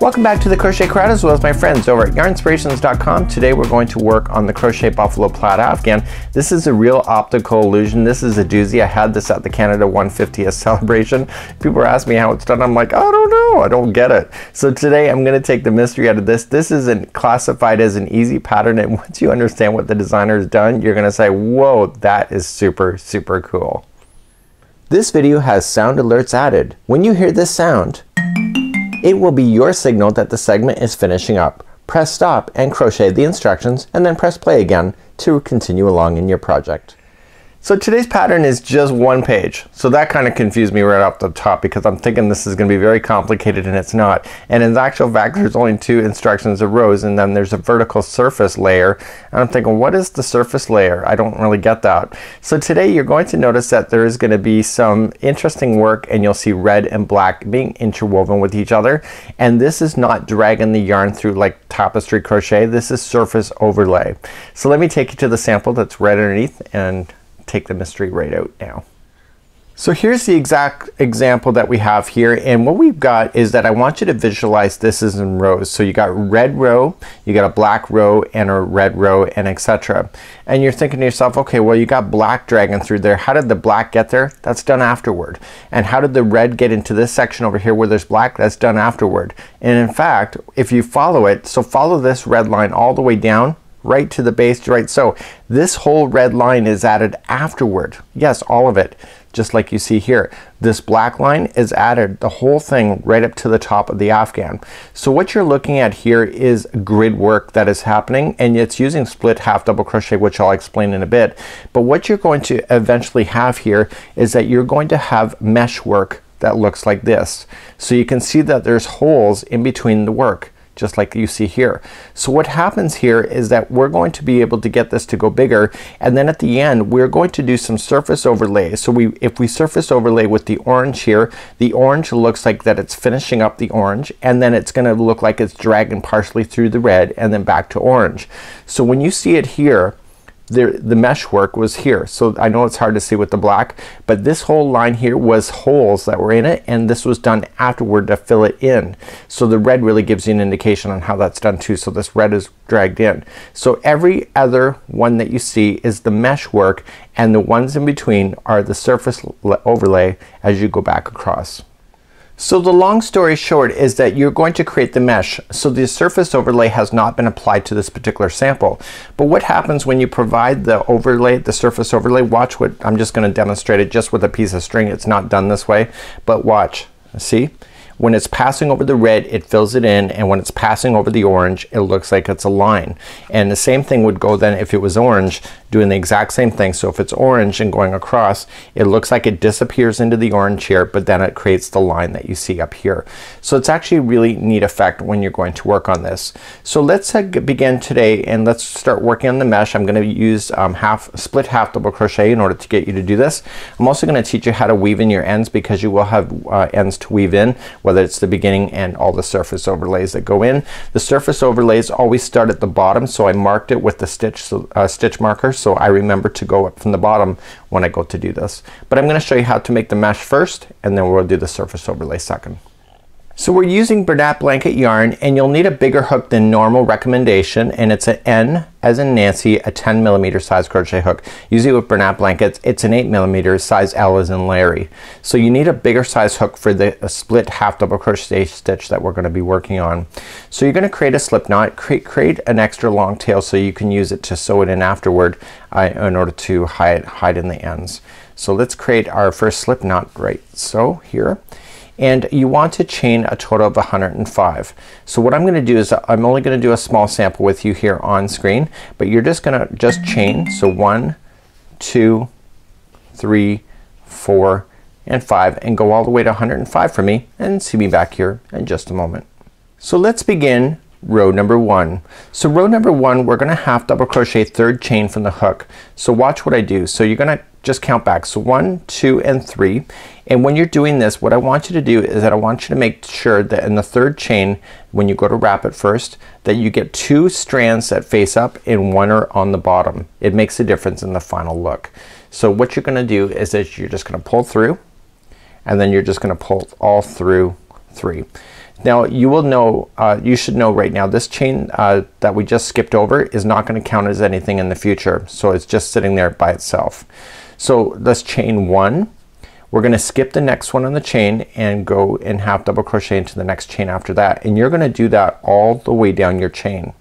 Welcome back to the Crochet Crowd as well as my friends over at yarnspirations.com. Today we're going to work on the Crochet Buffalo Plaid Afghan. This is a real optical illusion. This is a doozy. I had this at the Canada 150th celebration. People ask me how it's done. I'm like, I don't know. I don't get it. So today I'm going to take the mystery out of this. This isn't classified as an easy pattern, and once you understand what the designer has done, you're going to say, whoa, that is super, super cool. This video has sound alerts added. When you hear this sound, it will be your signal that the segment is finishing up. Press stop and crochet the instructions and then press play again to continue along in your project. So today's pattern is just one page. So that kind of confused me right off the top because I'm thinking this is going to be very complicated, and it's not. And in actual fact, there's only two instructions of rows, and then there's a vertical surface layer. And I'm thinking, what is the surface layer? I don't really get that. So today you're going to notice that there is going to be some interesting work, and you'll see red and black being interwoven with each other. And this is not dragging the yarn through like tapestry crochet. This is surface overlay. So let me take you to the sample that's right underneath and take the mystery right out now. So here's the exact example that we have here, and what we've got is that I want you to visualize this as in rows. So you got red row, you got a black row, and a red row, and etc. And you're thinking to yourself, okay, well, you got black dragging through there. How did the black get there? That's done afterward. And how did the red get into this section over here where there's black? That's done afterward. And in fact, if you follow it, so follow this red line all the way down right to the base, right? So this whole red line is added afterward. Yes, all of it, just like you see here. This black line is added, the whole thing, right up to the top of the Afghan. So what you're looking at here is grid work that is happening, and it's using split half double crochet, which I'll explain in a bit. But what you're going to eventually have here is that you're going to have mesh work that looks like this. So you can see that there's holes in between the work, just like you see here. So what happens here is that we're going to be able to get this to go bigger, and then at the end we're going to do some surface overlay. So if we surface overlay with the orange here, the orange looks like that it's finishing up the orange, and then it's gonna look like it's dragging partially through the red and then back to orange. So when you see it here, the mesh work was here. So I know it's hard to see with the black, but this whole line here was holes that were in it, and this was done afterward to fill it in. So the red really gives you an indication on how that's done too. So this red is dragged in. So every other one that you see is the mesh work, and the ones in between are the surface overlay as you go back across. So the long story short is that you're going to create the mesh. So the surface overlay has not been applied to this particular sample. But what happens when you provide the overlay, the surface overlay? Watch what I'm just going to demonstrate it just with a piece of string. It's not done this way, but watch. See? When it's passing over the red, it fills it in, and when it's passing over the orange, it looks like it's a line. And the same thing would go then if it was orange, doing the exact same thing. So if it's orange and going across, it looks like it disappears into the orange here, but then it creates the line that you see up here. So it's actually a really neat effect when you're going to work on this. So let's begin today, and let's start working on the mesh. I'm going to use split half double crochet in order to get you to do this. I'm also going to teach you how to weave in your ends, because you will have ends to weave in, whether it's the beginning and all the surface overlays that go in. The surface overlays always start at the bottom, so I marked it with the stitch marker, so I remember to go up from the bottom when I go to do this. But I'm going to show you how to make the mesh first, and then we'll do the surface overlay second. So we're using Bernat blanket yarn, and you'll need a bigger hook than normal recommendation, and it's an N as in Nancy, a 10mm size crochet hook. Usually with Bernat blankets it's an 8mm, size L as in Larry. So you need a bigger size hook for the split half double crochet stitch that we're going to be working on. So you're going to create a slip knot, create an extra long tail so you can use it to sew it in afterward in order to hide in the ends. So let's create our first slip knot right so here. And you want to chain a total of 105. So what I'm going to do is I'm only going to do a small sample with you here on screen, but you're just going to chain. So 1, 2, 3, 4, and 5, and go all the way to 105 for me, and see me back here in just a moment. So let's begin row number 1. So row number 1, we're going to half double crochet third chain from the hook. So watch what I do. So you're going to just count back. So 1, 2, and 3. And when you're doing this, what I want you to do is that I want you to make sure that in the third chain, when you go to wrap it first, that you get 2 strands that face up and 1 are on the bottom. It makes a difference in the final look. So what you're going to do is that you're just going to pull through, and then you're just going to pull all through 3. Now you will know, you should know right now, this chain that we just skipped over is not going to count as anything in the future. So it's just sitting there by itself. So let's chain 1. We're going to skip the next one on the chain and go and half double crochet into the next chain after that. And you're going to do that all the way down your chain.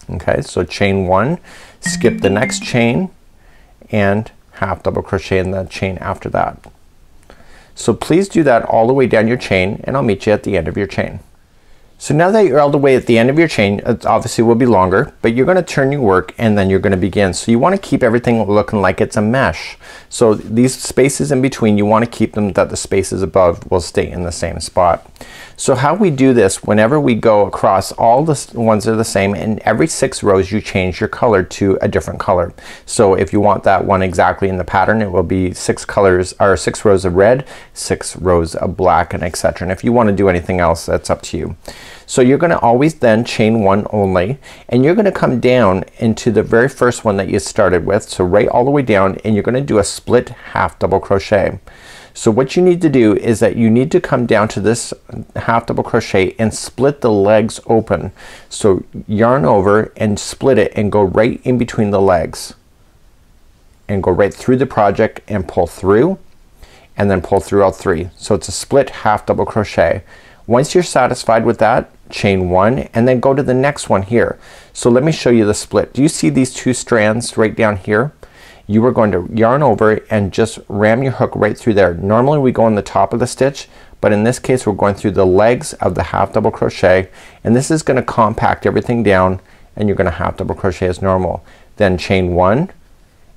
Okay, so chain 1, skip the next chain and half double crochet in the chain after that. So please do that all the way down your chain, and I'll meet you at the end of your chain. So now that you're all the way at the end of your chain, it obviously will be longer, but you're going to turn your work and then you're going to begin. So you want to keep everything looking like it's a mesh. So these spaces in between, you want to keep them that the spaces above will stay in the same spot. So how we do this, whenever we go across, all the ones are the same, and every 6 rows you change your color to a different color. So if you want that one exactly in the pattern, it will be 6 colors or 6 rows of red, 6 rows of black, and etc. And if you want to do anything else, that's up to you. So you're going to always then chain 1 only, and you're going to come down into the very first one that you started with, so right all the way down, and you're going to do a split half double crochet. So what you need to do is that you need to come down to this half double crochet and split the legs open. So yarn over and split it and go right in between the legs and go right through the project and pull through, and then pull through all 3. So it's a split half double crochet. Once you're satisfied with that, chain 1 and then go to the next one here. So let me show you the split. Do you see these 2 strands right down here? You are going to yarn over and just ram your hook right through there. Normally we go on the top of the stitch, but in this case we're going through the legs of the half double crochet, and this is going to compact everything down, and you're going to half double crochet as normal. Then chain 1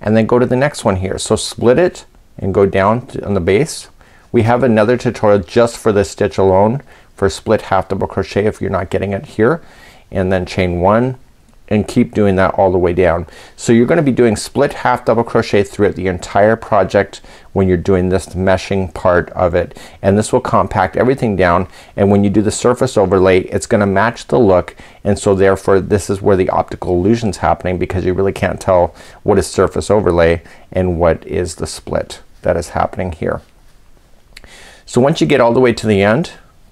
and then go to the next one here. So split it and go down on the base. We have another tutorial just for this stitch alone for split half double crochet if you're not getting it here, and then chain 1 and keep doing that all the way down. So you're going to be doing split half double crochet throughout the entire project when you're doing this meshing part of it, and this will compact everything down, and when you do the surface overlay it's going to match the look, and so therefore this is where the optical illusion's happening, because you really can't tell what is surface overlay and what is the split that is happening here. So once you get all the way to the end,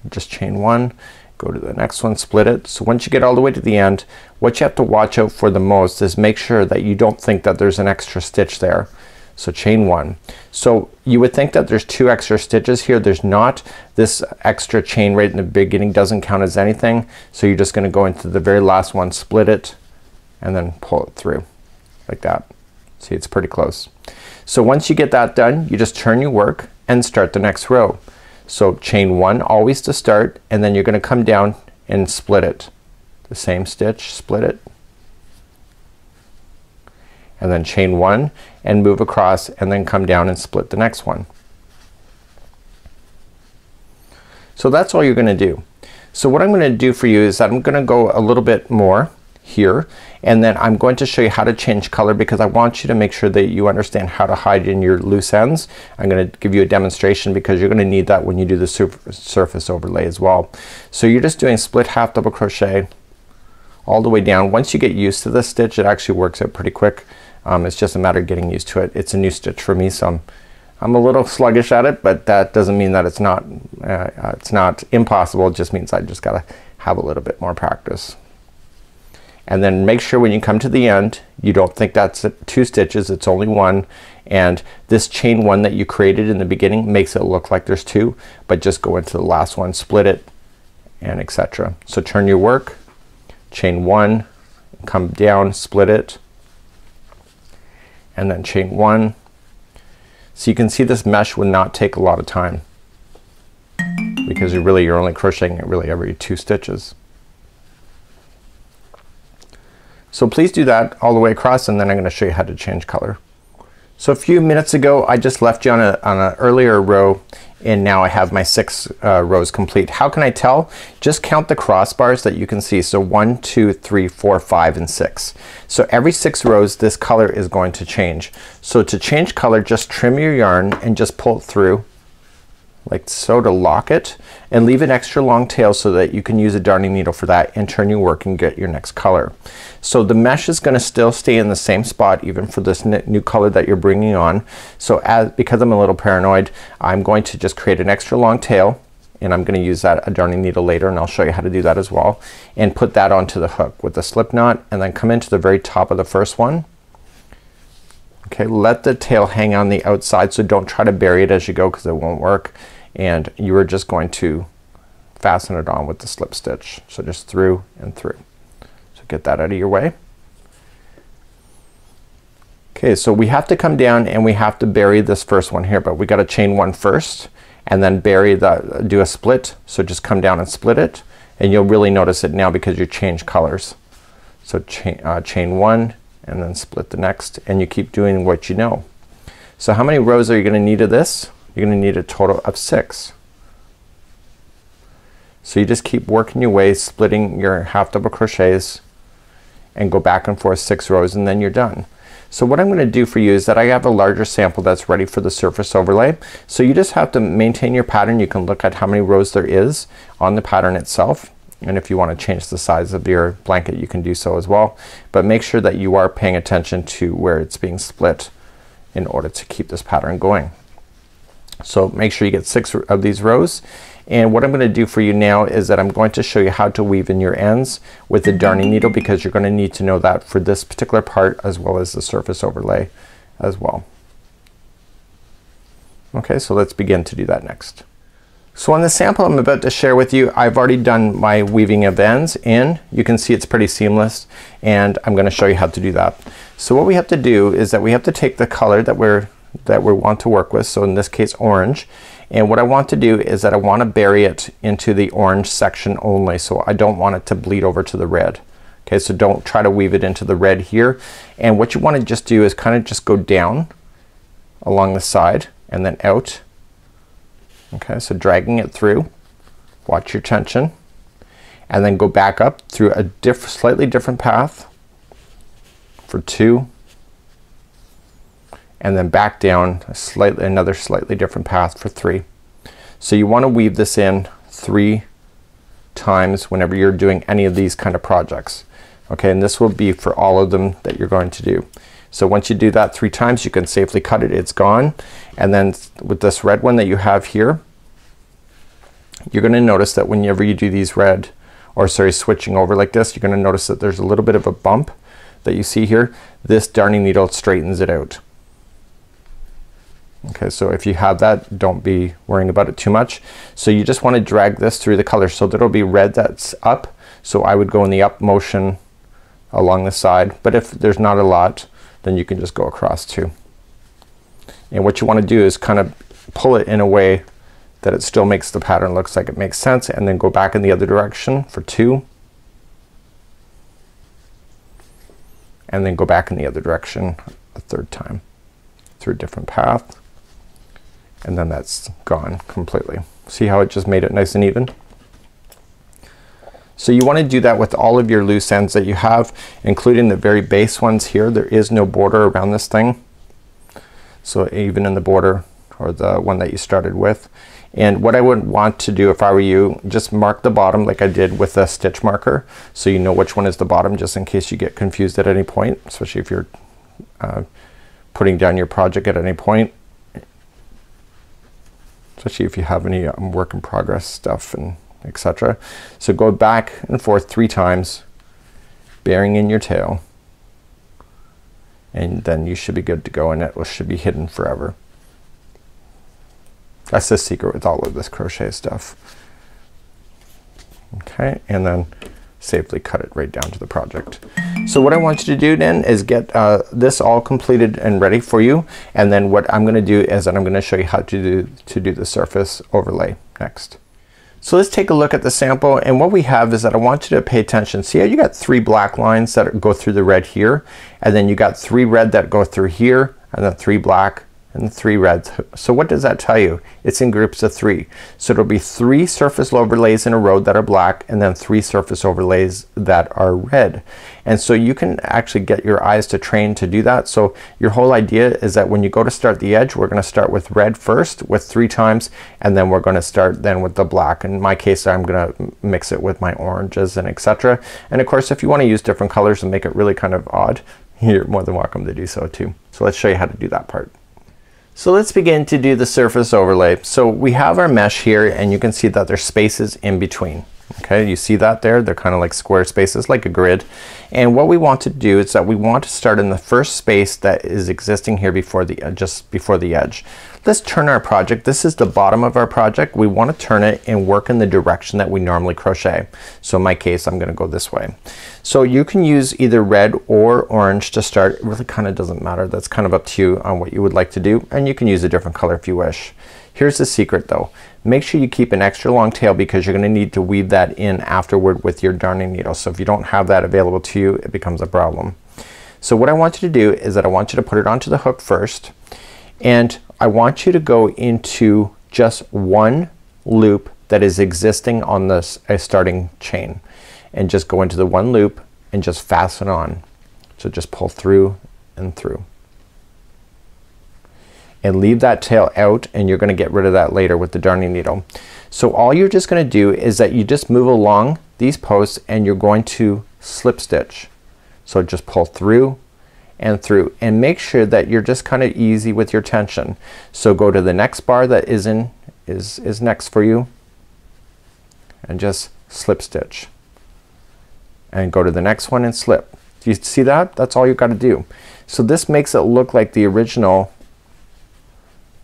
just chain 1, go to the next one, split it. So once you get all the way to the end, what you have to watch out for the most is make sure that you don't think that there's an extra stitch there. So chain 1. So you would think that there's 2 extra stitches here. There's not. This extra chain right in the beginning doesn't count as anything. So you're just gonna go into the very last one, split it, and then pull it through like that. See, it's pretty close. So once you get that done, you just turn your work and start the next row. So chain 1 always to start, and then you're gonna come down and split it. The same stitch, split it, and then chain 1 and move across, and then come down and split the next one. So that's all you're gonna do. So what I'm gonna do for you is that I'm gonna go a little bit more here, and then I'm going to show you how to change color, because I want you to make sure that you understand how to hide in your loose ends. I'm gonna give you a demonstration because you're gonna need that when you do the surface overlay as well. So you're just doing split half double crochet all the way down. Once you get used to this stitch, it actually works out pretty quick. It's just a matter of getting used to it. It's a new stitch for me, so I'm a little sluggish at it, but that doesn't mean that it's not impossible. It just means I just gotta have a little bit more practice. And then make sure when you come to the end you don't think that's 2 stitches, it's only 1, and this chain 1 that you created in the beginning makes it look like there's 2, but just go into the last one, split it, and etc. So turn your work, chain 1, come down, split it, and then chain 1. So you can see this mesh would not take a lot of time, because you're only crocheting it really every 2 stitches. So please do that all the way across, and then I'm gonna show you how to change color. So a few minutes ago I just left you on an earlier row, and now I have my 6 rows complete. How can I tell? Just count the crossbars that you can see. So 1, 2, 3, 4, 5, and 6. So every 6 rows this color is going to change. So to change color, just trim your yarn and just pull it through like so to lock it, and leave an extra long tail so that you can use a darning needle for that, and turn your work and get your next color. So the mesh is gonna still stay in the same spot even for this new color that you're bringing on. So because I'm a little paranoid, I'm going to just create an extra long tail and I'm gonna use a darning needle later, and I'll show you how to do that as well, and put that onto the hook with the slip knot, and then come into the very top of the first one. Okay, let the tail hang on the outside, so don't try to bury it as you go because it won't work, and you are just going to fasten it on with the slip stitch. So just through and through. So get that out of your way. Okay, so we have to come down and we have to bury this first one here, but we gotta chain one first and then bury the, do a split. So just come down and split it, and you'll really notice it now because you change colors. So chain one and then split the next, and you keep doing what you know. So how many rows are you gonna need of this? You're gonna need a total of 6. So you just keep working your way, splitting your half double crochets, and go back and forth 6 rows, and then you're done. So what I'm gonna do for you is that I have a larger sample that's ready for the surface overlay. So you just have to maintain your pattern. You can look at how many rows there is on the pattern itself, and if you want to change the size of your blanket you can do so as well, but make sure that you are paying attention to where it's being split in order to keep this pattern going. So make sure you get 6 of these rows, and what I'm gonna do for you now is that I'm going to show you how to weave in your ends with the darning needle, because you're gonna need to know that for this particular part as well as the surface overlay as well. Okay, so let's begin to do that next. So on the sample I'm about to share with you, I've already done my weaving of ends in. You can see it's pretty seamless, and I'm gonna show you how to do that. So what we have to do is that we have to take the color that we want to work with, so in this case orange, and what I want to do is that I want to bury it into the orange section only, so I don't want it to bleed over to the red. Okay, so don't try to weave it into the red here, and what you want to just do is kind of just go down along the side and then out. Okay, so dragging it through, watch your tension, and then go back up through a slightly different path for 2, and then back down another slightly different path for 3. So you want to weave this in 3 times whenever you're doing any of these kind of projects. Okay, and this will be for all of them that you're going to do. So once you do that 3 times, you can safely cut it. It's gone. And then with this red one that you have here, you're gonna notice that whenever you do these red, or sorry, switching over like this, you're gonna notice that there's a little bit of a bump that you see here. This darning needle straightens it out. Okay, so if you have that, don't be worrying about it too much. So you just want to drag this through the color, so there'll be red that's up, so I would go in the up motion along the side, but if there's not a lot, then you can just go across too. And what you want to do is kind of pull it in a way that it still makes the pattern looks like it makes sense, and then go back in the other direction for 2, and then go back in the other direction a 3rd time through a different path, and then that's gone completely. See how it just made it nice and even? So you want to do that with all of your loose ends that you have, including the very base ones here. There is no border around this thing, so even in the border or the one that you started with. And what I would want to do if I were you, just mark the bottom like I did with a stitch marker, so you know which one is the bottom, just in case you get confused at any point, especially if you're putting down your project at any point, especially if you have any work in progress stuff and etc. So go back and forth 3 times, burying in your tail, and then you should be good to go, and it should be hidden forever. That's the secret with all of this crochet stuff. Okay, and then safely cut it right down to the project. So what I want you to do then is get this all completed and ready for you, and then what I'm gonna do is that I'm gonna show you how to do the surface overlay next. So let's take a look at the sample, and what we have is that I want you to pay attention. See how you got 3 black lines that go through the red here, and then you got 3 red that go through here, and then 3 black and 3 reds. So what does that tell you? It's in groups of 3. So it'll be 3 surface overlays in a row that are black, and then 3 surface overlays that are red. And so you can actually get your eyes to train to do that. So your whole idea is that when you go to start the edge, we're gonna start with red first with 3 times, and then we're gonna start then with the black. In my case, I'm gonna mix it with my oranges and etc. And of course, if you want to use different colors and make it really kind of odd, you're more than welcome to do so too. So let's show you how to do that part. So let's begin to do the surface overlay. So we have our mesh here and you can see that there's spaces in between. Okay, you see that there? They're kind of like square spaces, like a grid. And what we want to do is that we want to start in the first space that is existing here before the just before the edge. Let's turn our project. This is the bottom of our project. We want to turn it and work in the direction that we normally crochet. So in my case I'm gonna go this way. So you can use either red or orange to start. It really kind of doesn't matter. That's kind of up to you on what you would like to do, and you can use a different color if you wish. Here's the secret though. Make sure you keep an extra long tail because you're gonna need to weave that in afterward with your darning needle. So if you don't have that available to you, it becomes a problem. So what I want you to do is that I want you to put it onto the hook first, and I want you to go into just one loop that is existing on this starting chain, and just go into the one loop and just fasten on. So just pull through and through. And leave that tail out, and you're gonna get rid of that later with the darning needle. So all you're just gonna do is that you just move along these posts and you're going to slip stitch. So just pull through and through, and make sure that you're just kind of easy with your tension. So go to the next bar that is next for you and just slip stitch, and go to the next one and slip. Do you see that? That's all you've got to do. So this makes it look like the original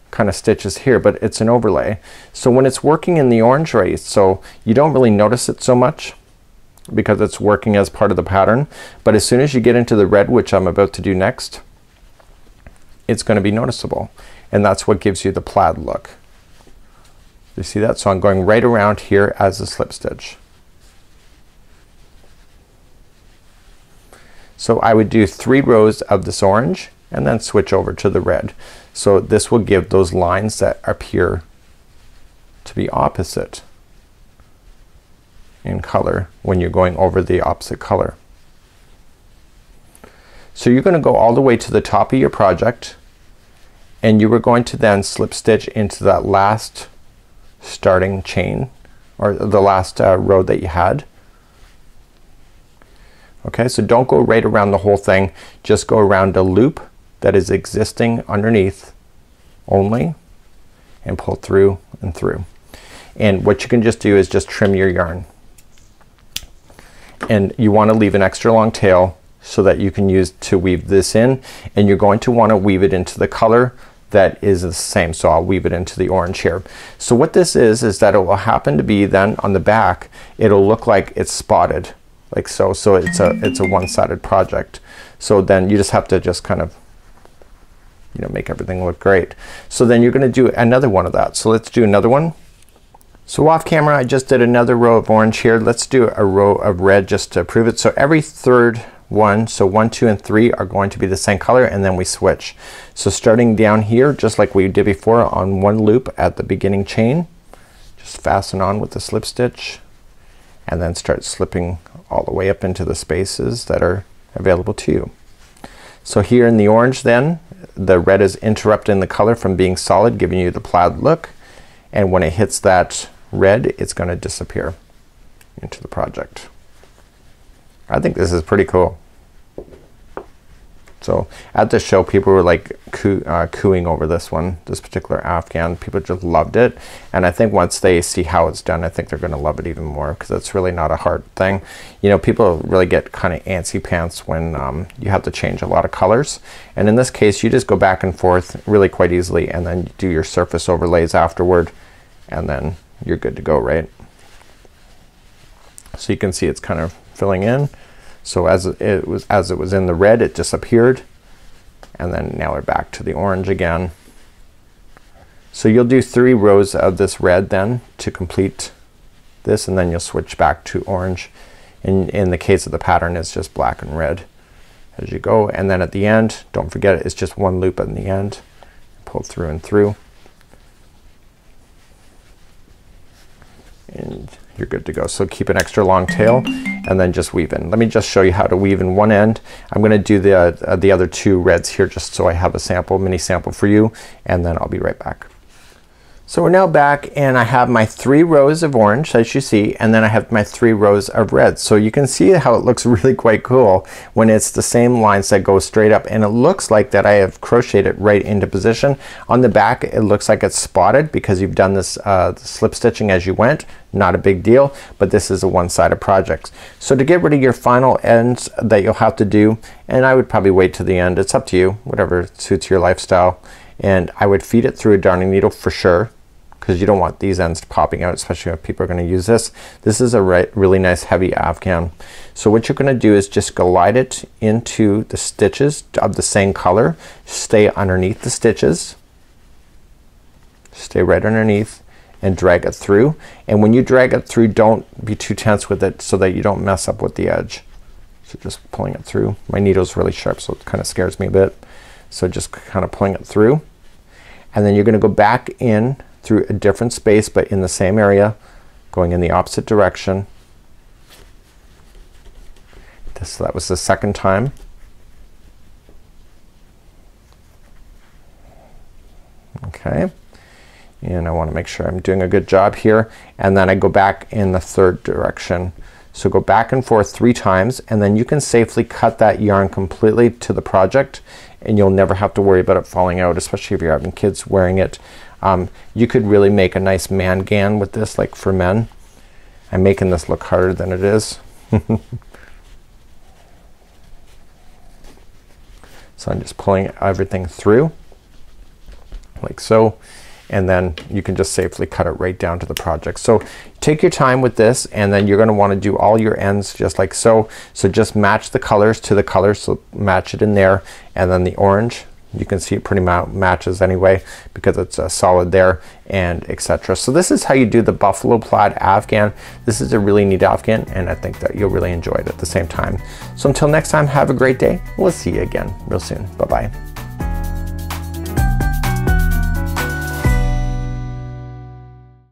kind of stitches here, but it's an overlay. So when it's working in the orange race, so you don't really notice it so much because it's working as part of the pattern, but as soon as you get into the red, which I'm about to do next, it's gonna be noticeable, and that's what gives you the plaid look. You see that? So I'm going right around here as a slip stitch. So I would do 3 rows of this orange and then switch over to the red. So this will give those lines that appear to be opposite in color when you're going over the opposite color. So you're gonna go all the way to the top of your project, and you were going to then slip stitch into that last starting chain, or the last row that you had. Okay, so don't go right around the whole thing, just go around a loop that is existing underneath only, and pull through and through. And what you can just do is just trim your yarn, and you want to leave an extra long tail so that you can use to weave this in, and you're going to want to weave it into the color that is the same. So I'll weave it into the orange here. So what this is that it will happen to be then on the back, it'll look like it's spotted like so. So it's a one-sided project. So then you just have to just kind of, you know, make everything look great. So then you're gonna do another one of that. So let's do another one. So off camera I just did another row of orange here. Let's do a row of red just to prove it. So every third one, so 1, 2 and 3 are going to be the same color, and then we switch. So starting down here, just like we did before, on one loop at the beginning chain, just fasten on with the slip stitch, and then start slipping all the way up into the spaces that are available to you. So here in the orange then, the red is interrupting the color from being solid, giving you the plaid look, and when it hits that red, it's gonna disappear into the project. I think this is pretty cool. So at the show people were like cooing over this one, this particular Afghan. People just loved it, and I think once they see how it's done, I think they're gonna love it even more, because it's really not a hard thing. You know, people really get kind of antsy pants when you have to change a lot of colors, and in this case you just go back and forth really quite easily, and then you do your surface overlays afterward, and then you're good to go, right? So you can see it's kind of filling in. So as it was in the red, it disappeared, and then now we're back to the orange again. So you'll do 3 rows of this red then to complete this, and then you'll switch back to orange. In the case of the pattern, it's just black and red as you go, and then at the end, don't forget, it's just one loop in the end. Pull through and through, and you're good to go. So keep an extra long tail and then just weave in. Let me just show you how to weave in one end. I'm gonna do the other 2 reds here just so I have a sample, mini sample for you, and then I'll be right back. So we're now back and I have my 3 rows of orange as you see, and then I have my 3 rows of red. So you can see how it looks really quite cool when it's the same lines that go straight up, and it looks like that I have crocheted it right into position. On the back it looks like it's spotted because you've done this slip stitching as you went. Not a big deal, but this is a one-sided project. So to get rid of your final ends that you'll have to do, and I would probably wait to the end, it's up to you, whatever suits your lifestyle, and I would feed it through a darning needle for sure, because you don't want these ends popping out, especially if people are going to use this. This is a really nice heavy afghan. So what you're going to do is just glide it into the stitches of the same color. Stay underneath the stitches. Stay right underneath and drag it through. And when you drag it through, don't be too tense with it so that you don't mess up with the edge. So just pulling it through. My needle's really sharp, so it kind of scares me a bit. So just kind of pulling it through. And then you're going to go back in through a different space but in the same area, going in the opposite direction. That was the second time. Okay, and I want to make sure I'm doing a good job here, and then I go back in the third direction. So go back and forth 3 times, and then you can safely cut that yarn completely to the project, and you'll never have to worry about it falling out, especially if you're having kids wearing it. You could really make a nice man-gan with this, like for men. I'm making this look harder than it is. So I'm just pulling everything through like so, and then you can just safely cut it right down to the project. So take your time with this, and then you're gonna want to do all your ends just like so. So just match the colors to the colors, so match it in there, and then the orange, you can see it pretty matches anyway because it's solid there, and etc. So this is how you do the Buffalo Plaid afghan. This is a really neat afghan, and I think that you'll really enjoy it at the same time. So until next time, have a great day. We'll see you again real soon. Bye bye.